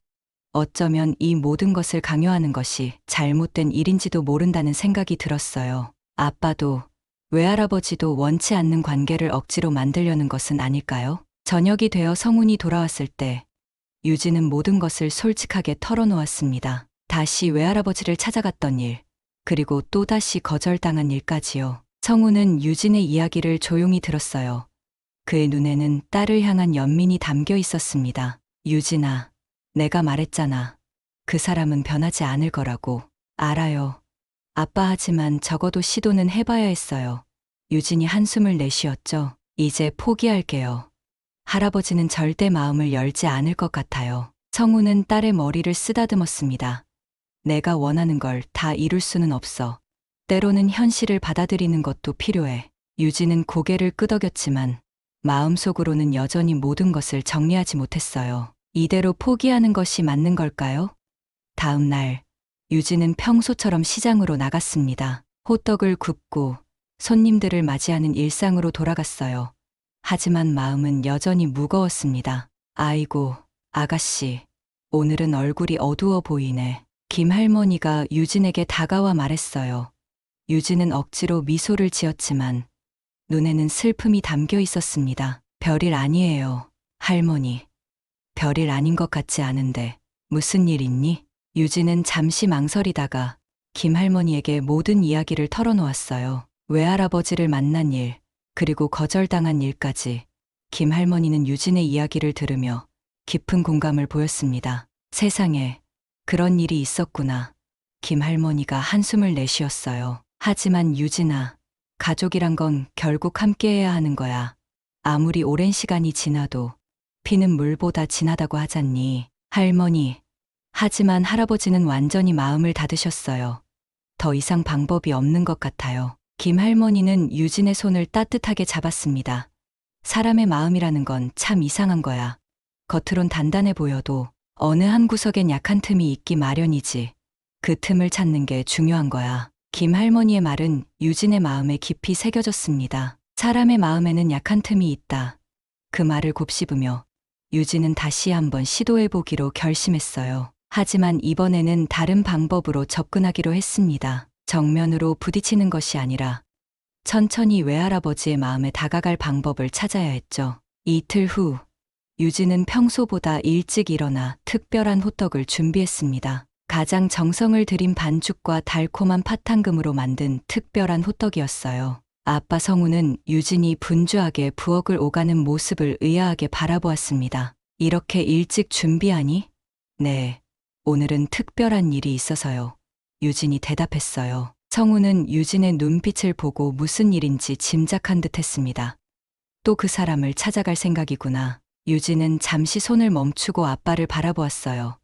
[SPEAKER 1] 어쩌면 이 모든 것을 강요하는 것이 잘못된 일인지도 모른다는 생각이 들었어요. 아빠도 외할아버지도 원치 않는 관계를 억지로 만들려는 것은 아닐까요? 저녁이 되어 성훈이 돌아왔을 때 유진은 모든 것을 솔직하게 털어놓았습니다. 다시 외할아버지를 찾아갔던 일, 그리고 또다시 거절당한 일까지요. 성훈은 유진의 이야기를 조용히 들었어요. 그의 눈에는 딸을 향한 연민이 담겨 있었습니다. 유진아, 내가 말했잖아. 그 사람은 변하지 않을 거라고. 알아요. 아빠 하지만 적어도 시도는 해봐야 했어요. 유진이 한숨을 내쉬었죠. 이제 포기할게요. 할아버지는 절대 마음을 열지 않을 것 같아요. 성우는 딸의 머리를 쓰다듬었습니다. 내가 원하는 걸 다 이룰 수는 없어. 때로는 현실을 받아들이는 것도 필요해. 유진은 고개를 끄덕였지만 마음속으로는 여전히 모든 것을 정리하지 못했어요. 이대로 포기하는 것이 맞는 걸까요? 다음 날, 유진은 평소처럼 시장으로 나갔습니다. 호떡을 굽고 손님들을 맞이하는 일상으로 돌아갔어요. 하지만 마음은 여전히 무거웠습니다. 아이고, 아가씨, 오늘은 얼굴이 어두워 보이네. 김할머니가 유진에게 다가와 말했어요. 유진은 억지로 미소를 지었지만 눈에는 슬픔이 담겨 있었습니다. 별일 아니에요, 할머니. 별일 아닌 것 같지 않은데 무슨 일 있니? 유진은 잠시 망설이다가 김할머니에게 모든 이야기를 털어놓았어요. 외할아버지를 만난 일, 그리고 거절당한 일까지. 김할머니는 유진의 이야기를 들으며 깊은 공감을 보였습니다. 세상에 그런 일이 있었구나. 김할머니가 한숨을 내쉬었어요. 하지만 유진아, 가족이란 건 결국 함께해야 하는 거야. 아무리 오랜 시간이 지나도 피는 물보다 진하다고 하잖니, 할머니. 하지만 할아버지는 완전히 마음을 닫으셨어요. 더 이상 방법이 없는 것 같아요. 김할머니는 유진의 손을 따뜻하게 잡았습니다. 사람의 마음이라는 건 참 이상한 거야. 겉으론 단단해 보여도 어느 한 구석엔 약한 틈이 있기 마련이지. 그 틈을 찾는 게 중요한 거야. 김할머니의 말은 유진의 마음에 깊이 새겨졌습니다. 사람의 마음에는 약한 틈이 있다. 그 말을 곱씹으며 유진은 다시 한번 시도해보기로 결심했어요. 하지만 이번에는 다른 방법으로 접근하기로 했습니다. 정면으로 부딪히는 것이 아니라 천천히 외할아버지의 마음에 다가갈 방법을 찾아야 했죠. 이틀 후, 유진은 평소보다 일찍 일어나 특별한 호떡을 준비했습니다. 가장 정성을 들인 반죽과 달콤한 파탕금으로 만든 특별한 호떡이었어요. 아빠 성우는 유진이 분주하게 부엌을 오가는 모습을 의아하게 바라보았습니다. 이렇게 일찍 준비하니? 네, 오늘은 특별한 일이 있어서요. 유진이 대답했어요. 성우는 유진의 눈빛을 보고 무슨 일인지 짐작한 듯 했습니다. 또 그 사람을 찾아갈 생각이구나. 유진은 잠시 손을 멈추고 아빠를 바라보았어요.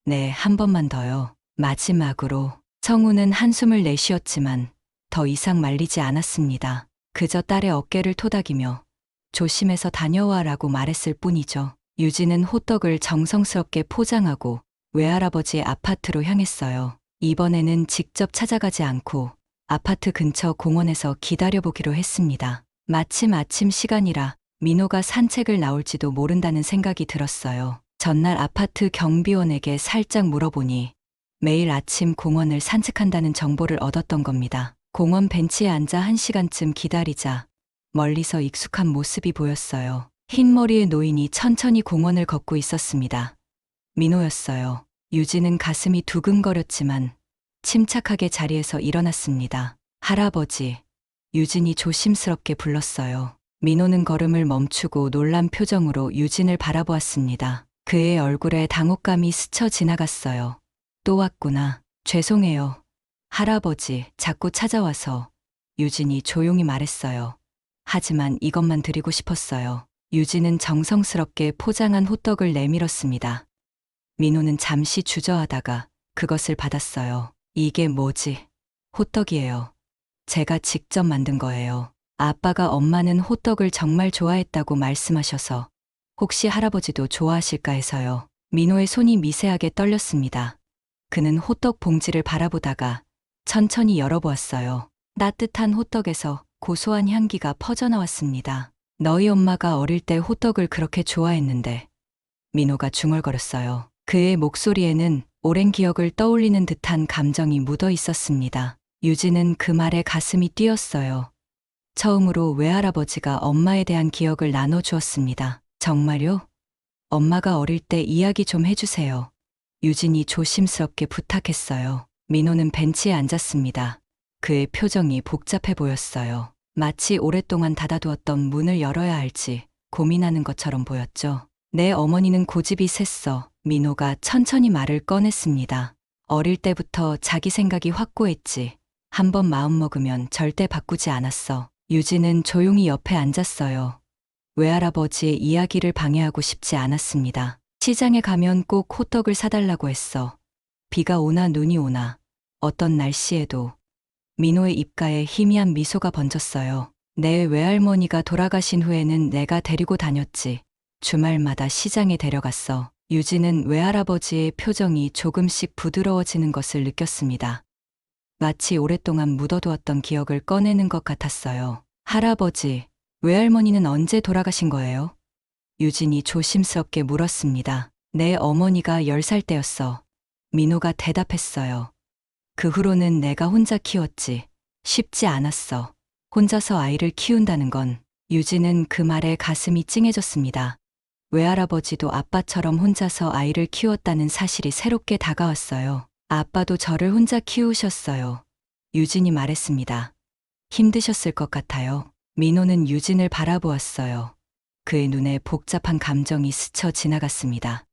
[SPEAKER 1] 네, 한 번만 더요. 마지막으로. 성우는 한숨을 내쉬었지만 더 이상 말리지 않았습니다. 그저 딸의 어깨를 토닥이며 조심해서 다녀와라고 말했을 뿐이죠. 유진은 호떡을 정성스럽게 포장하고 외할아버지의 아파트로 향했어요. 이번에는 직접 찾아가지 않고 아파트 근처 공원에서 기다려보기로 했습니다. 마침 아침 시간이라 민호가 산책을 나올지도 모른다는 생각이 들었어요. 전날 아파트 경비원에게 살짝 물어보니 매일 아침 공원을 산책한다는 정보를 얻었던 겁니다. 공원 벤치에 앉아 1시간쯤 기다리자 멀리서 익숙한 모습이 보였어요. 흰 머리의 노인이 천천히 공원을 걷고 있었습니다. 민호였어요. 유진은 가슴이 두근거렸지만 침착하게 자리에서 일어났습니다. 할아버지. 유진이 조심스럽게 불렀어요. 민호는 걸음을 멈추고 놀란 표정으로 유진을 바라보았습니다. 그의 얼굴에 당혹감이 스쳐 지나갔어요. 또 왔구나. 죄송해요. 할아버지, 자꾸 찾아와서. 유진이 조용히 말했어요. 하지만 이것만 드리고 싶었어요. 유진은 정성스럽게 포장한 호떡을 내밀었습니다. 민호는 잠시 주저하다가 그것을 받았어요. 이게 뭐지? 호떡이에요. 제가 직접 만든 거예요. 아빠가 엄마는 호떡을 정말 좋아했다고 말씀하셔서 혹시 할아버지도 좋아하실까 해서요. 민호의 손이 미세하게 떨렸습니다. 그는 호떡 봉지를 바라보다가 천천히 열어보았어요. 따뜻한 호떡에서 고소한 향기가 퍼져나왔습니다. 너희 엄마가 어릴 때 호떡을 그렇게 좋아했는데. 민호가 중얼거렸어요. 그의 목소리에는 오랜 기억을 떠올리는 듯한 감정이 묻어 있었습니다. 유진은 그 말에 가슴이 뛰었어요. 처음으로 외할아버지가 엄마에 대한 기억을 나눠주었습니다. 정말요? 엄마가 어릴 때 이야기 좀 해주세요. 유진이 조심스럽게 부탁했어요. 민호는 벤치에 앉았습니다. 그의 표정이 복잡해 보였어요. 마치 오랫동안 닫아두었던 문을 열어야 할지 고민하는 것처럼 보였죠. 내 어머니는 고집이 셌어. 민호가 천천히 말을 꺼냈습니다. 어릴 때부터 자기 생각이 확고했지. 한번 마음먹으면 절대 바꾸지 않았어. 유진은 조용히 옆에 앉았어요. 외할아버지의 이야기를 방해하고 싶지 않았습니다. 시장에 가면 꼭 호떡을 사달라고 했어. 비가 오나 눈이 오나 어떤 날씨에도. 민호의 입가에 희미한 미소가 번졌어요. 내 외할머니가 돌아가신 후에는 내가 데리고 다녔지. 주말마다 시장에 데려갔어. 유진은 외할아버지의 표정이 조금씩 부드러워지는 것을 느꼈습니다. 마치 오랫동안 묻어두었던 기억을 꺼내는 것 같았어요. 할아버지, 외할머니는 언제 돌아가신 거예요? 유진이 조심스럽게 물었습니다. 내 어머니가 10살 때였어. 민호가 대답했어요. 그 후로는 내가 혼자 키웠지. 쉽지 않았어. 혼자서 아이를 키운다는 건. 유진은 그 말에 가슴이 찡해졌습니다. 외할아버지도 아빠처럼 혼자서 아이를 키웠다는 사실이 새롭게 다가왔어요. 아빠도 저를 혼자 키우셨어요. 유진이 말했습니다. 힘드셨을 것 같아요. 민호는 유진을 바라보았어요. 그의 눈에 복잡한 감정이 스쳐 지나갔습니다.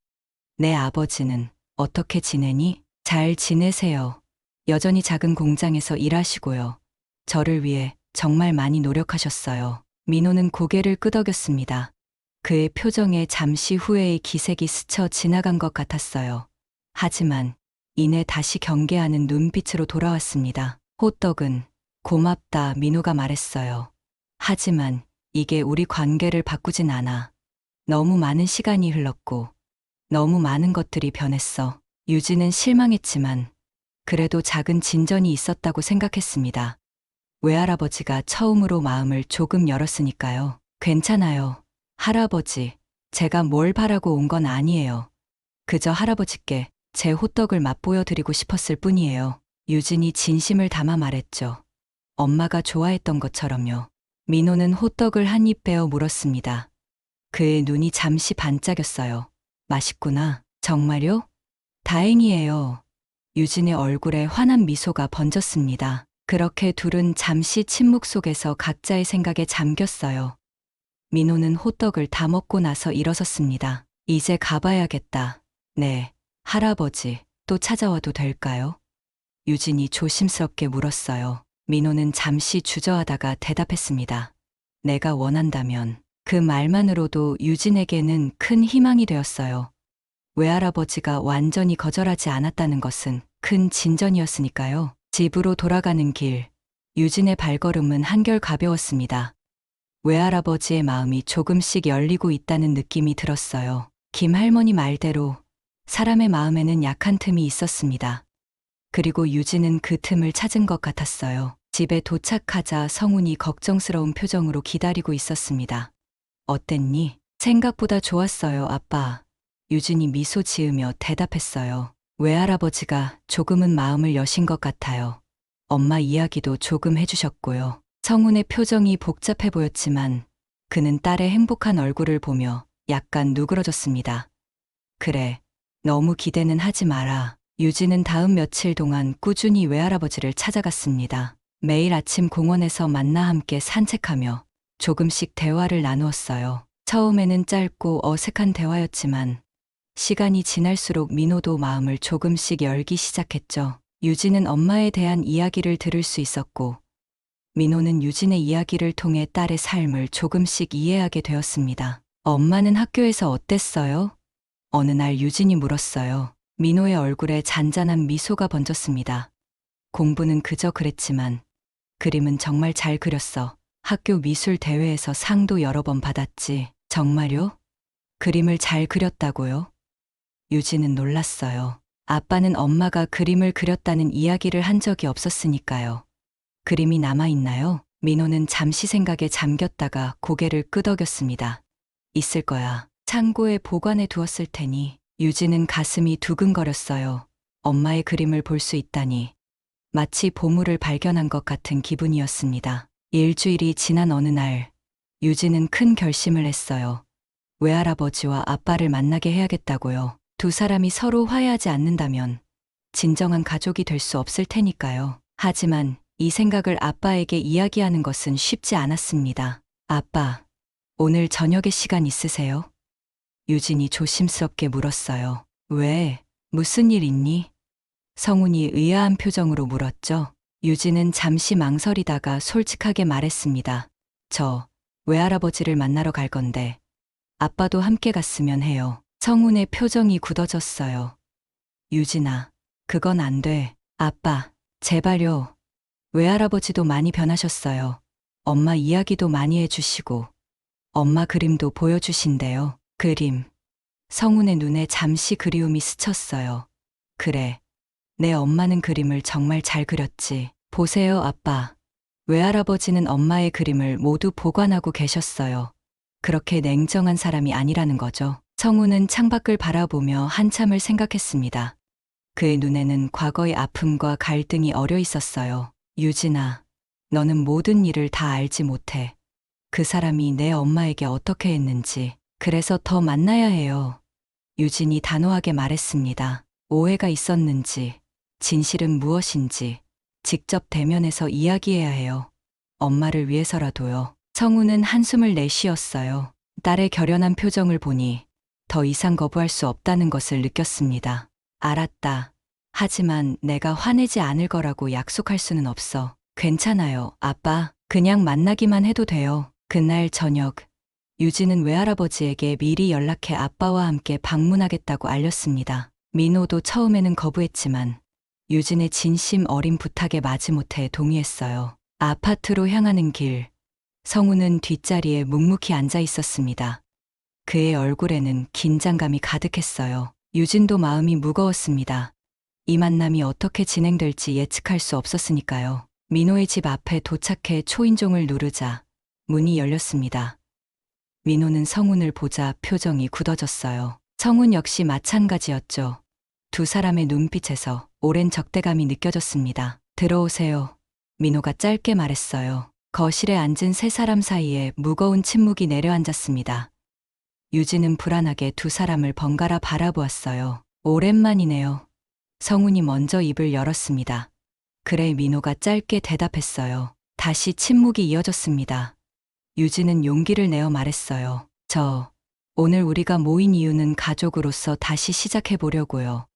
[SPEAKER 1] 내 아버지는 어떻게 지내니? 잘 지내세요. 여전히 작은 공장에서 일하시고요. 저를 위해 정말 많이 노력하셨어요. 민호는 고개를 끄덕였습니다. 그의 표정에 잠시 후회의 기색이 스쳐 지나간 것 같았어요. 하지만 이내 다시 경계하는 눈빛으로 돌아왔습니다. 호떡은 고맙다, 민호가 말했어요. 하지만 이게 우리 관계를 바꾸진 않아. 너무 많은 시간이 흘렀고 너무 많은 것들이 변했어. 유진은 실망했지만 그래도 작은 진전이 있었다고 생각했습니다. 외할아버지가 처음으로 마음을 조금 열었으니까요. 괜찮아요. 할아버지, 제가 뭘 바라고 온 건 아니에요. 그저 할아버지께 제 호떡을 맛보여 드리고 싶었을 뿐이에요. 유진이 진심을 담아 말했죠. 엄마가 좋아했던 것처럼요. 민호는 호떡을 한 입 베어 물었습니다. 그의 눈이 잠시 반짝였어요. 맛있구나. 정말요? 다행이에요. 유진의 얼굴에 환한 미소가 번졌습니다. 그렇게 둘은 잠시 침묵 속에서 각자의 생각에 잠겼어요. 민호는 호떡을 다 먹고 나서 일어섰습니다. 이제 가봐야겠다. 네, 할아버지, 또 찾아와도 될까요? 유진이 조심스럽게 물었어요. 민호는 잠시 주저하다가 대답했습니다. 내가 원한다면. 그 말만으로도 유진에게는 큰 희망이 되었어요. 외할아버지가 완전히 거절하지 않았다는 것은 큰 진전이었으니까요. 집으로 돌아가는 길, 유진의 발걸음은 한결 가벼웠습니다. 외할아버지의 마음이 조금씩 열리고 있다는 느낌이 들었어요. 김할머니 말대로 사람의 마음에는 약한 틈이 있었습니다. 그리고 유진은 그 틈을 찾은 것 같았어요. 집에 도착하자 성훈이 걱정스러운 표정으로 기다리고 있었습니다. 어땠니? 생각보다 좋았어요, 아빠. 유진이 미소 지으며 대답했어요. 외할아버지가 조금은 마음을 여신 것 같아요. 엄마 이야기도 조금 해주셨고요. 성훈의 표정이 복잡해 보였지만 그는 딸의 행복한 얼굴을 보며 약간 누그러졌습니다. 그래, 너무 기대는 하지 마라. 유진은 다음 며칠 동안 꾸준히 외할아버지를 찾아갔습니다. 매일 아침 공원에서 만나 함께 산책하며 조금씩 대화를 나누었어요. 처음에는 짧고 어색한 대화였지만 시간이 지날수록 민호도 마음을 조금씩 열기 시작했죠. 유진은 엄마에 대한 이야기를 들을 수 있었고 민호는 유진의 이야기를 통해 딸의 삶을 조금씩 이해하게 되었습니다. 엄마는 학교에서 어땠어요? 어느 날 유진이 물었어요. 민호의 얼굴에 잔잔한 미소가 번졌습니다. 공부는 그저 그랬지만 그림은 정말 잘 그렸어. 학교 미술 대회에서 상도 여러 번 받았지. 정말요? 그림을 잘 그렸다고요? 유진은 놀랐어요. 아빠는 엄마가 그림을 그렸다는 이야기를 한 적이 없었으니까요. 그림이 남아있나요? 민호는 잠시 생각에 잠겼다가 고개를 끄덕였습니다. 있을 거야. 창고에 보관해 두었을 테니. 유진은 가슴이 두근거렸어요. 엄마의 그림을 볼 수 있다니. 마치 보물을 발견한 것 같은 기분이었습니다. 일주일이 지난 어느 날, 유진은 큰 결심을 했어요. 외할아버지와 아빠를 만나게 해야겠다고요. 두 사람이 서로 화해하지 않는다면 진정한 가족이 될 수 없을 테니까요. 하지만 이 생각을 아빠에게 이야기하는 것은 쉽지 않았습니다. 아빠, 오늘 저녁에 시간 있으세요? 유진이 조심스럽게 물었어요. 왜? 무슨 일 있니? 성훈이 의아한 표정으로 물었죠. 유진은 잠시 망설이다가 솔직하게 말했습니다. 저 외할아버지를 만나러 갈 건데 아빠도 함께 갔으면 해요. 성훈의 표정이 굳어졌어요. 유진아, 그건 안 돼. 아빠, 제발요. 외할아버지도 많이 변하셨어요. 엄마 이야기도 많이 해주시고 엄마 그림도 보여주신대요. 그림. 성훈의 눈에 잠시 그리움이 스쳤어요. 그래. 내 엄마는 그림을 정말 잘 그렸지. 보세요, 아빠. 외할아버지는 엄마의 그림을 모두 보관하고 계셨어요. 그렇게 냉정한 사람이 아니라는 거죠. 성우는 창밖을 바라보며 한참을 생각했습니다. 그의 눈에는 과거의 아픔과 갈등이 어려 있었어요. 유진아, 너는 모든 일을 다 알지 못해. 그 사람이 내 엄마에게 어떻게 했는지. 그래서 더 만나야 해요. 유진이 단호하게 말했습니다. 오해가 있었는지, 진실은 무엇인지 직접 대면해서 이야기해야 해요. 엄마를 위해서라도요. 성우는 한숨을 내쉬었어요. 딸의 결연한 표정을 보니 더 이상 거부할 수 없다는 것을 느꼈습니다. 알았다. 하지만 내가 화내지 않을 거라고 약속할 수는 없어. 괜찮아요, 아빠. 그냥 만나기만 해도 돼요. 그날 저녁, 유진은 외할아버지에게 미리 연락해 아빠와 함께 방문하겠다고 알렸습니다. 민호도 처음에는 거부했지만 유진의 진심 어린 부탁에 마지못해 동의했어요. 아파트로 향하는 길, 성우는 뒷자리에 묵묵히 앉아 있었습니다. 그의 얼굴에는 긴장감이 가득했어요. 유진도 마음이 무거웠습니다. 이 만남이 어떻게 진행될지 예측할 수 없었으니까요. 민호의 집 앞에 도착해 초인종을 누르자 문이 열렸습니다. 민호는 성운을 보자 표정이 굳어졌어요. 성운 역시 마찬가지였죠. 두 사람의 눈빛에서 오랜 적대감이 느껴졌습니다. 들어오세요. 민호가 짧게 말했어요. 거실에 앉은 세 사람 사이에 무거운 침묵이 내려앉았습니다. 유진은 불안하게 두 사람을 번갈아 바라보았어요. 오랜만이네요. 성운이 먼저 입을 열었습니다. 그래, 민호가 짧게 대답했어요. 다시 침묵이 이어졌습니다. 유진은 용기를 내어 말했어요. 오늘 우리가 모인 이유는 가족으로서 다시 시작해 보려고요.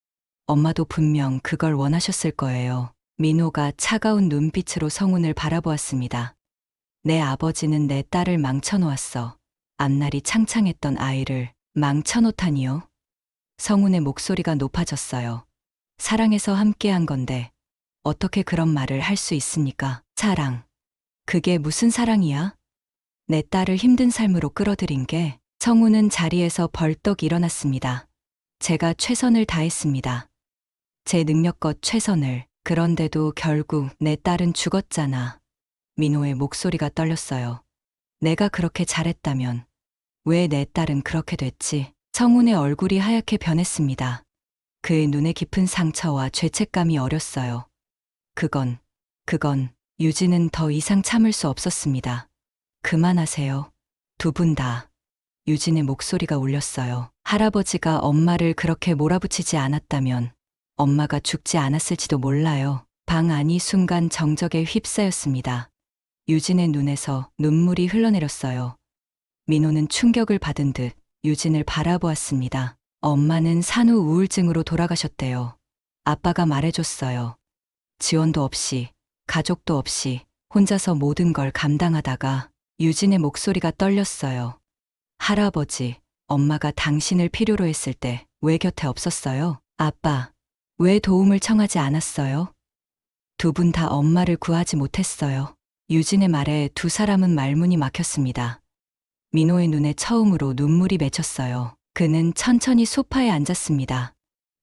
[SPEAKER 1] 엄마도 분명 그걸 원하셨을 거예요. 민호가 차가운 눈빛으로 성운을 바라보았습니다. 내 아버지는 내 딸을 망쳐놓았어. 앞날이 창창했던 아이를 망쳐놓다니요? 성운의 목소리가 높아졌어요. 사랑해서 함께한 건데 어떻게 그런 말을 할 수 있습니까? 사랑. 그게 무슨 사랑이야? 내 딸을 힘든 삶으로 끌어들인 게. 성우는 자리에서 벌떡 일어났습니다. 제가 최선을 다했습니다. 제 능력껏 최선을. 그런데도 결국 내 딸은 죽었잖아. 민호의 목소리가 떨렸어요. 내가 그렇게 잘했다면 왜 내 딸은 그렇게 됐지? 성운의 얼굴이 하얗게 변했습니다. 그의 눈에 깊은 상처와 죄책감이 어렸어요. 그건 유진은 더 이상 참을 수 없었습니다. 그만하세요. 두 분 다. 유진의 목소리가 울렸어요. 할아버지가 엄마를 그렇게 몰아붙이지 않았다면 엄마가 죽지 않았을지도 몰라요. 방 안이 순간 정적에 휩싸였습니다. 유진의 눈에서 눈물이 흘러내렸어요. 민호는 충격을 받은 듯 유진을 바라보았습니다. 엄마는 산후 우울증으로 돌아가셨대요. 아빠가 말해줬어요. 지원도 없이, 가족도 없이 혼자서 모든 걸 감당하다가. 유진의 목소리가 떨렸어요. 할아버지, 엄마가 당신을 필요로 했을 때 왜 곁에 없었어요? 아빠, 왜 도움을 청하지 않았어요? 두 분 다 엄마를 구하지 못했어요. 유진의 말에 두 사람은 말문이 막혔습니다. 민호의 눈에 처음으로 눈물이 맺혔어요. 그는 천천히 소파에 앉았습니다.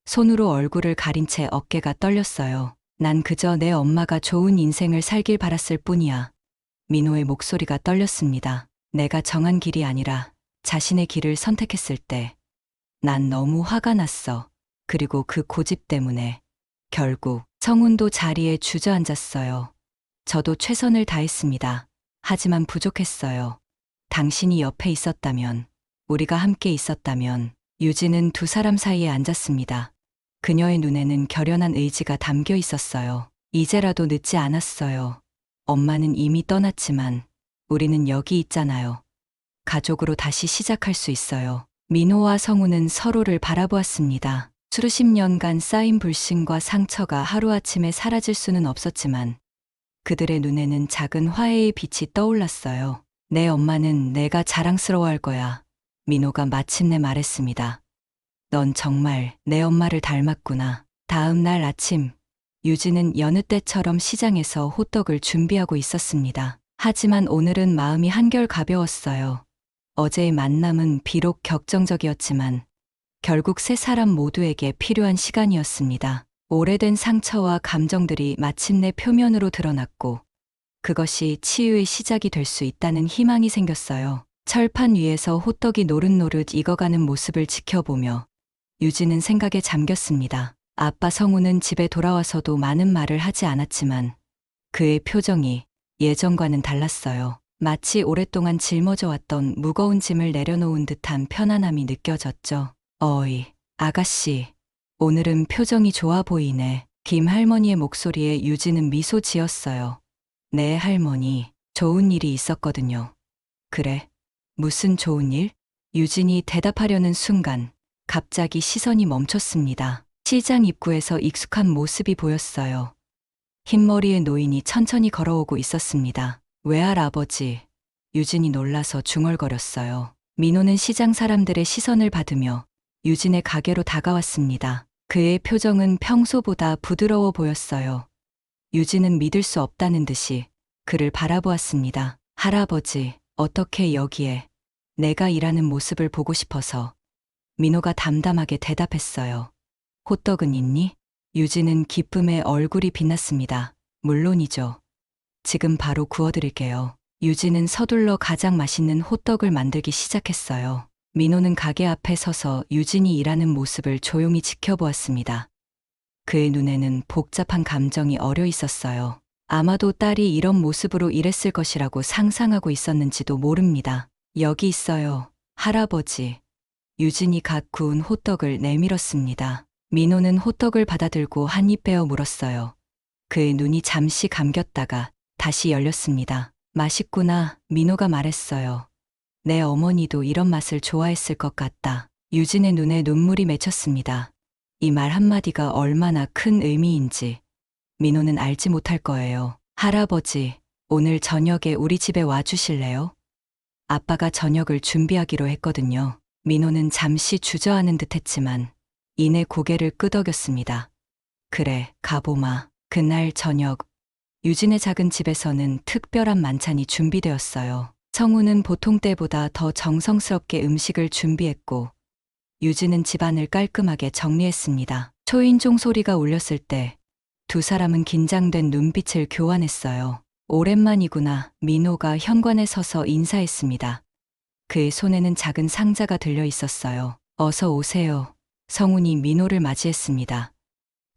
[SPEAKER 1] 손으로 얼굴을 가린 채 어깨가 떨렸어요. 난 그저 내 엄마가 좋은 인생을 살길 바랐을 뿐이야. 민호의 목소리가 떨렸습니다. 내가 정한 길이 아니라 자신의 길을 선택했을 때 난 너무 화가 났어. 그리고 그 고집 때문에 결국. 성운도 자리에 주저앉았어요. 저도 최선을 다했습니다. 하지만 부족했어요. 당신이 옆에 있었다면, 우리가 함께 있었다면. 유진은 두 사람 사이에 앉았습니다. 그녀의 눈에는 결연한 의지가 담겨 있었어요. 이제라도 늦지 않았어요. 엄마는 이미 떠났지만 우리는 여기 있잖아요. 가족으로 다시 시작할 수 있어요. 민호와 성우는 서로를 바라보았습니다. 수십 년간 쌓인 불신과 상처가 하루아침에 사라질 수는 없었지만 그들의 눈에는 작은 화해의 빛이 떠올랐어요. 내 엄마는 내가 자랑스러워할 거야. 민호가 마침내 말했습니다. 넌 정말 내 엄마를 닮았구나. 다음 날 아침, 유진은 여느 때처럼 시장에서 호떡을 준비하고 있었습니다. 하지만 오늘은 마음이 한결 가벼웠어요. 어제의 만남은 비록 격정적이었지만 결국 세 사람 모두에게 필요한 시간이었습니다. 오래된 상처와 감정들이 마침내 표면으로 드러났고 그것이 치유의 시작이 될 수 있다는 희망이 생겼어요. 철판 위에서 호떡이 노릇노릇 익어가는 모습을 지켜보며 유진은 생각에 잠겼습니다. 아빠 성우는 집에 돌아와서도 많은 말을 하지 않았지만 그의 표정이 예전과는 달랐어요. 마치 오랫동안 짊어져 왔던 무거운 짐을 내려놓은 듯한 편안함이 느껴졌죠. 어이, 아가씨, 오늘은 표정이 좋아 보이네. 김 할머니의 목소리에 유진은 미소 지었어요. 네, 할머니, 좋은 일이 있었거든요. 그래, 무슨 좋은 일? 유진이 대답하려는 순간 갑자기 시선이 멈췄습니다. 시장 입구에서 익숙한 모습이 보였어요. 흰머리의 노인이 천천히 걸어오고 있었습니다. 외할아버지, 유진이 놀라서 중얼거렸어요. 민호는 시장 사람들의 시선을 받으며 유진의 가게로 다가왔습니다. 그의 표정은 평소보다 부드러워 보였어요. 유진은 믿을 수 없다는 듯이 그를 바라보았습니다. 할아버지, 어떻게 여기에? 내가 일하는 모습을 보고 싶어서. 민호가 담담하게 대답했어요. 호떡은 있니? 유진은 기쁨에 얼굴이 빛났습니다. 물론이죠. 지금 바로 구워드릴게요. 유진은 서둘러 가장 맛있는 호떡을 만들기 시작했어요. 민호는 가게 앞에 서서 유진이 일하는 모습을 조용히 지켜보았습니다. 그의 눈에는 복잡한 감정이 어려 있었어요. 아마도 딸이 이런 모습으로 일했을 것이라고 상상하고 있었는지도 모릅니다. 여기 있어요, 할아버지. 유진이 갓 구운 호떡을 내밀었습니다. 민호는 호떡을 받아들고 한 입 베어 물었어요. 그의 눈이 잠시 감겼다가 다시 열렸습니다. 맛있구나, 민호가 말했어요. 내 어머니도 이런 맛을 좋아했을 것 같다. 유진의 눈에 눈물이 맺혔습니다. 이 말 한마디가 얼마나 큰 의미인지 민호는 알지 못할 거예요. 할아버지, 오늘 저녁에 우리 집에 와주실래요? 아빠가 저녁을 준비하기로 했거든요. 민호는 잠시 주저하는 듯 했지만 이내 고개를 끄덕였습니다. 그래, 가보마. 그날 저녁, 유진의 작은 집에서는 특별한 만찬이 준비되었어요. 성우는 보통 때보다 더 정성스럽게 음식을 준비했고 유진은 집안을 깔끔하게 정리했습니다. 초인종 소리가 울렸을 때 두 사람은 긴장된 눈빛을 교환했어요. 오랜만이구나. 민호가 현관에 서서 인사했습니다. 그의 손에는 작은 상자가 들려 있었어요. 어서 오세요. 성훈이 민호를 맞이했습니다.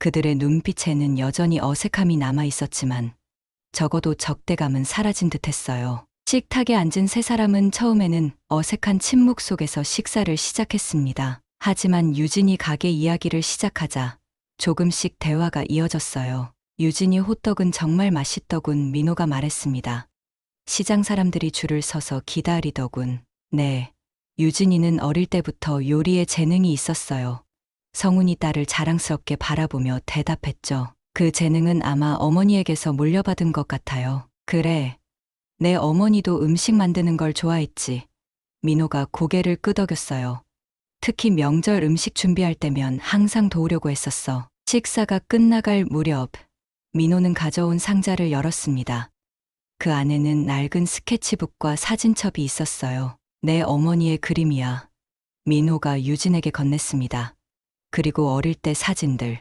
[SPEAKER 1] 그들의 눈빛에는 여전히 어색함이 남아 있었지만 적어도 적대감은 사라진 듯했어요. 식탁에 앉은 세 사람은 처음에는 어색한 침묵 속에서 식사를 시작했습니다. 하지만 유진이 가게 이야기를 시작하자 조금씩 대화가 이어졌어요. 유진이 호떡은 정말 맛있더군. 민호가 말했습니다. 시장 사람들이 줄을 서서 기다리더군. 네. 유진이는 어릴 때부터 요리에 재능이 있었어요. 성훈이 딸을 자랑스럽게 바라보며 대답했죠. 그 재능은 아마 어머니에게서 물려받은 것 같아요. 그래. 내 어머니도 음식 만드는 걸 좋아했지. 민호가 고개를 끄덕였어요. 특히 명절 음식 준비할 때면 항상 도우려고 했었어. 식사가 끝나갈 무렵, 민호는 가져온 상자를 열었습니다. 그 안에는 낡은 스케치북과 사진첩이 있었어요. 내 어머니의 그림이야. 민호가 유진에게 건넸습니다. 그리고 어릴 때 사진들.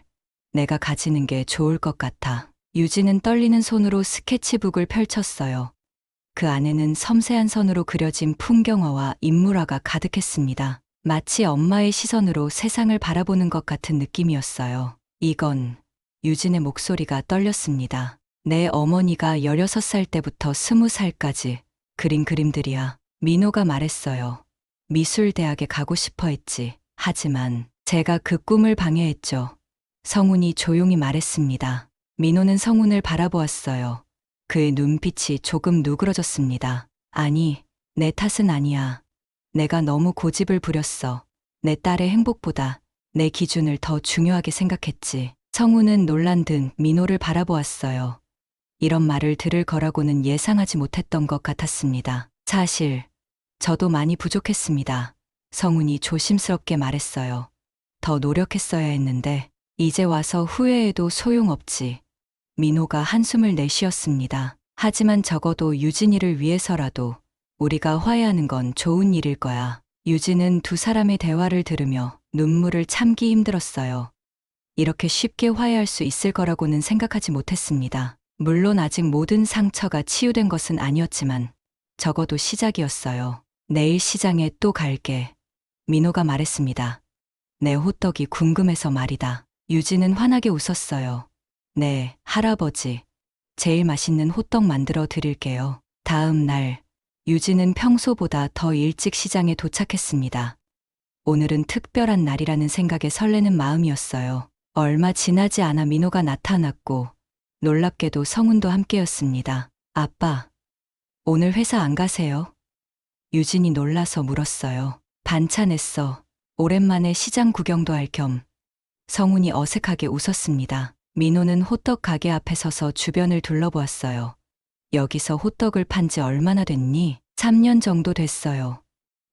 [SPEAKER 1] 내가 가지는 게 좋을 것 같아. 유진은 떨리는 손으로 스케치북을 펼쳤어요. 그 안에는 섬세한 선으로 그려진 풍경화와 인물화가 가득했습니다. 마치 엄마의 시선으로 세상을 바라보는 것 같은 느낌이었어요. 이건 유진의 목소리가 떨렸습니다. 내 어머니가 16살 때부터 20살까지 그린 그림들이야. 민호가 말했어요. 미술대학에 가고 싶어 했지. 하지만 제가 그 꿈을 방해했죠. 성훈이 조용히 말했습니다. 민호는 성훈을 바라보았어요. 그의 눈빛이 조금 누그러졌습니다. 아니, 내 탓은 아니야. 내가 너무 고집을 부렸어. 내 딸의 행복보다 내 기준을 더 중요하게 생각했지. 성훈은 놀란 듯 민호를 바라보았어요. 이런 말을 들을 거라고는 예상하지 못했던 것 같았습니다. 사실 저도 많이 부족했습니다. 성훈이 조심스럽게 말했어요. 더 노력했어야 했는데 이제 와서 후회해도 소용없지. 민호가 한숨을 내쉬었습니다. 하지만 적어도 유진이를 위해서라도 우리가 화해하는 건 좋은 일일 거야. 유진은 두 사람의 대화를 들으며 눈물을 참기 힘들었어요. 이렇게 쉽게 화해할 수 있을 거라고는 생각하지 못했습니다. 물론 아직 모든 상처가 치유된 것은 아니었지만 적어도 시작이었어요. 내일 시장에 또 갈게. 민호가 말했습니다. 내 호떡이 궁금해서 말이다. 유진은 환하게 웃었어요. 네, 할아버지. 제일 맛있는 호떡 만들어 드릴게요. 다음 날, 유진은 평소보다 더 일찍 시장에 도착했습니다. 오늘은 특별한 날이라는 생각에 설레는 마음이었어요. 얼마 지나지 않아 민호가 나타났고, 놀랍게도 성훈도 함께였습니다. 아빠, 오늘 회사 안 가세요? 유진이 놀라서 물었어요. 반찬했어. 오랜만에 시장 구경도 할 겸. 성훈이 어색하게 웃었습니다. 민호는 호떡 가게 앞에 서서 주변을 둘러보았어요. 여기서 호떡을 판지 얼마나 됐니? 3년 정도 됐어요.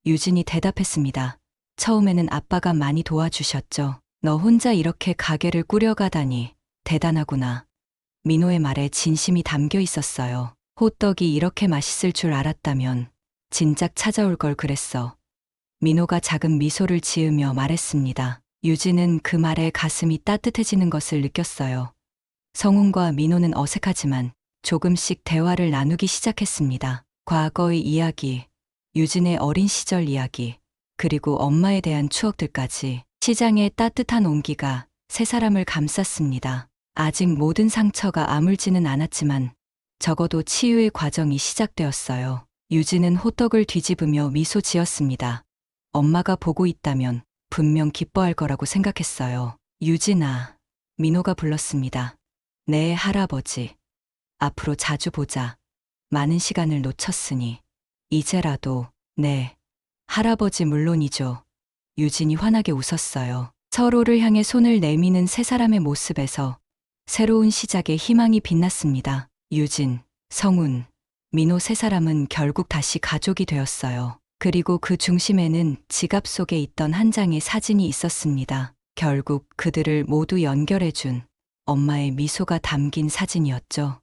[SPEAKER 1] 유진이 대답했습니다. 처음에는 아빠가 많이 도와주셨죠. 너 혼자 이렇게 가게를 꾸려가다니 대단하구나. 민호의 말에 진심이 담겨 있었어요. 호떡이 이렇게 맛있을 줄 알았다면 진작 찾아올 걸 그랬어. 민호가 작은 미소를 지으며 말했습니다. 유진은 그 말에 가슴이 따뜻해지는 것을 느꼈어요. 성훈과 민호는 어색하지만 조금씩 대화를 나누기 시작했습니다. 과거의 이야기, 유진의 어린 시절 이야기, 그리고 엄마에 대한 추억들까지. 시장의 따뜻한 온기가 세 사람을 감쌌습니다. 아직 모든 상처가 아물지는 않았지만 적어도 치유의 과정이 시작되었어요. 유진은 호떡을 뒤집으며 미소 지었습니다. 엄마가 보고 있다면 분명 기뻐할 거라고 생각했어요. 유진아, 민호가 불렀습니다. 네, 할아버지. 앞으로 자주 보자. 많은 시간을 놓쳤으니 이제라도. 네, 할아버지 물론이죠. 유진이 환하게 웃었어요. 서로를 향해 손을 내미는 세 사람의 모습에서 새로운 시작의 희망이 빛났습니다. 유진, 성훈, 민호 세 사람은 결국 다시 가족이 되었어요. 그리고 그 중심에는 지갑 속에 있던 한 장의 사진이 있었습니다. 결국 그들을 모두 연결해준 엄마의 미소가 담긴 사진이었죠.